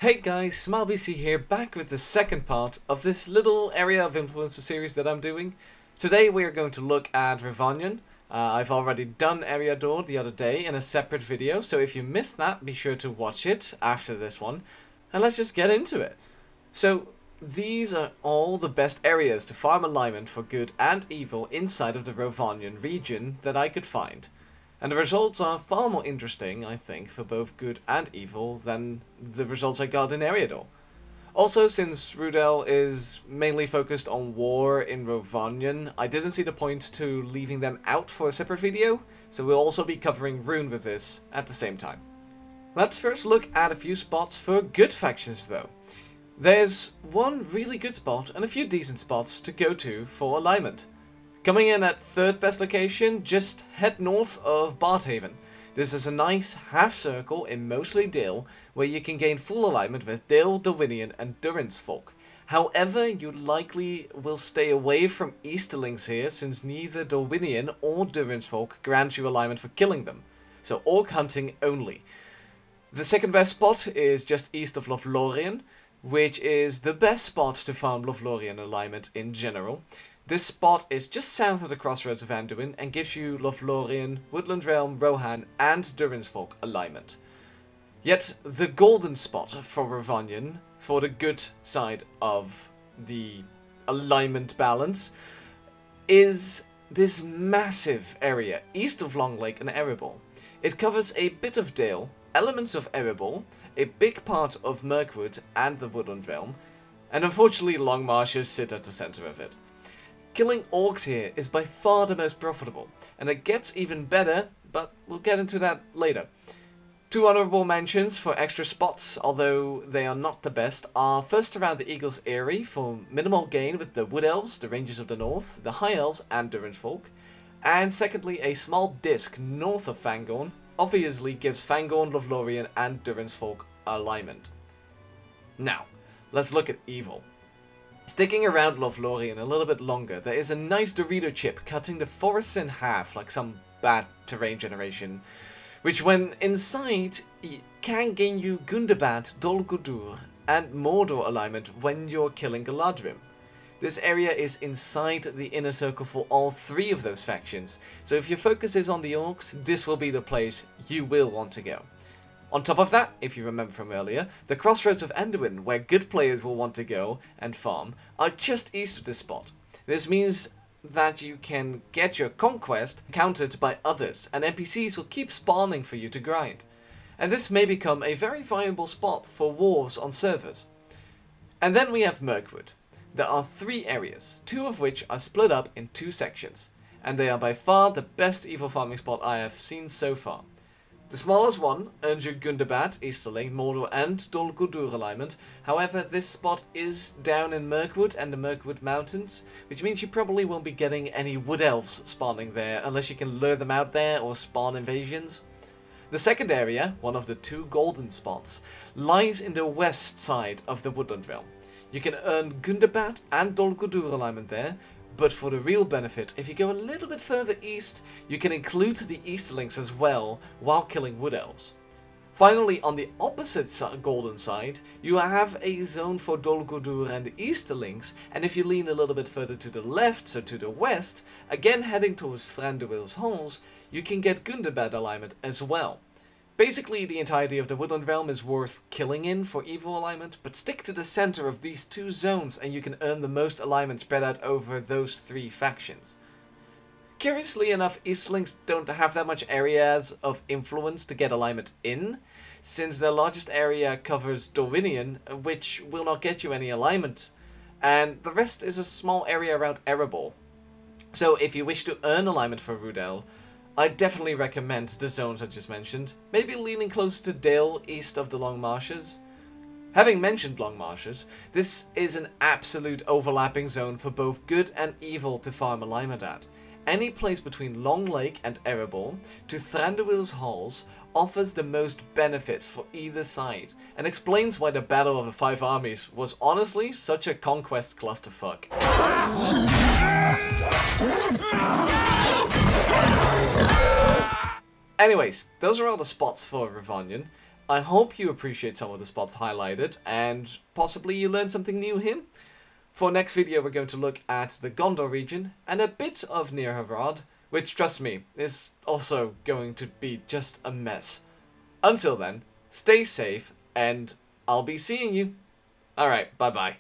Hey guys, SmileBC here, back with the second part of this little area of influencer series that I'm doing. Today we are going to look at Revanion. I've already done Eriador the other day in a separate video, so if you missed that, be sure to watch it after this one. And let's just get into it. So, these are all the best areas to farm alignment for good and evil inside of the Revanion region that I could find. And the results are far more interesting, I think, for both good and evil than the results I got in Eriador. Also, since Rudel is mainly focused on war in Revanion, I didn't see the point to leaving them out for a separate video, so we'll also be covering Rune with this at the same time. Let's first look at a few spots for good factions though. There's one really good spot and a few decent spots to go to for alignment. Coming in at third best location, just head north of Barthaven. This is a nice half circle in mostly Dale, where you can gain full alignment with Dale, Dorwinion and Durin's folk. However, you likely will stay away from Easterlings here, since neither Dorwinion or Durin's folk grant you alignment for killing them. So orc hunting only. The second best spot is just east of Lothlorien, which is the best spot to farm Lothlorien alignment in general. This spot is just south of the crossroads of Anduin and gives you Lothlorien, Woodland Realm, Rohan and Durin's folk alignment. Yet the golden spot for Revanion, for the good side of the alignment balance, is this massive area east of Longlake and Erebor. It covers a bit of Dale, elements of Erebor, a big part of Mirkwood and the Woodland Realm, and unfortunately Long Marshes sit at the center of it. Killing orcs here is by far the most profitable, and it gets even better, but we'll get into that later. Two honorable mentions for extra spots, although they are not the best, are first around the Eagle's Eyrie for minimal gain with the Wood Elves, the Rangers of the North, the High Elves and Durin's folk, and secondly a small disc north of Fangorn obviously gives Fangorn, Lothlorien and Durin's folk alignment. Now, let's look at evil. Sticking around Lothlorien a little bit longer, there is a nice Dorito chip cutting the forests in half like some bad terrain generation, which when inside can gain you Gundabad, Dol Guldur and Mordor alignment when you're killing Galadrim. This area is inside the inner circle for all three of those factions, so if your focus is on the orcs, this will be the place you will want to go. On top of that, if you remember from earlier, the crossroads of Anduin, where good players will want to go and farm, are just east of this spot. This means that you can get your conquest countered by others, and NPCs will keep spawning for you to grind. And this may become a very viable spot for wars on servers. And then we have Mirkwood. There are three areas, two of which are split up in two sections, and they are by far the best evil farming spot I have seen so far. The smallest one earns you Gundabad, Easterling, Mordor and Dol Guldur alignment. However, this spot is down in Mirkwood and the Mirkwood Mountains, which means you probably won't be getting any Wood Elves spawning there unless you can lure them out there or spawn invasions. The second area, one of the two golden spots, lies in the west side of the Woodland Realm. You can earn Gundabad and Dol Guldur alignment there, but for the real benefit, if you go a little bit further east, you can include the Easterlings as well while killing Wood Elves. Finally, on the opposite golden side, you have a zone for Dol Guldur and the Easterlings, and if you lean a little bit further to the left, so to the west, again heading towards Thranduil's Halls, you can get Gundabad alignment as well. Basically, the entirety of the Woodland Realm is worth killing in for evil alignment, but stick to the center of these two zones and you can earn the most alignment spread out over those three factions. Curiously enough, Easterlings don't have that much areas of influence to get alignment in, since their largest area covers Dorwinion, which will not get you any alignment, and the rest is a small area around Erebor. So if you wish to earn alignment for Rudel, I definitely recommend the zones I just mentioned, maybe leaning close to Dale east of the Long Marshes. Having mentioned Long Marshes, this is an absolute overlapping zone for both good and evil to farm alignment at. Any place between Long Lake and Erebor to Thranduil's Halls offers the most benefits for either side, and explains why the Battle of the Five Armies was honestly such a conquest clusterfuck. Anyways, those are all the spots for Revanion. I hope you appreciate some of the spots highlighted, and possibly you learn something new here. For next video, we're going to look at the Gondor region and a bit of Nirhavad, which, trust me, is also going to be just a mess. Until then, stay safe, and I'll be seeing you. Alright, bye-bye.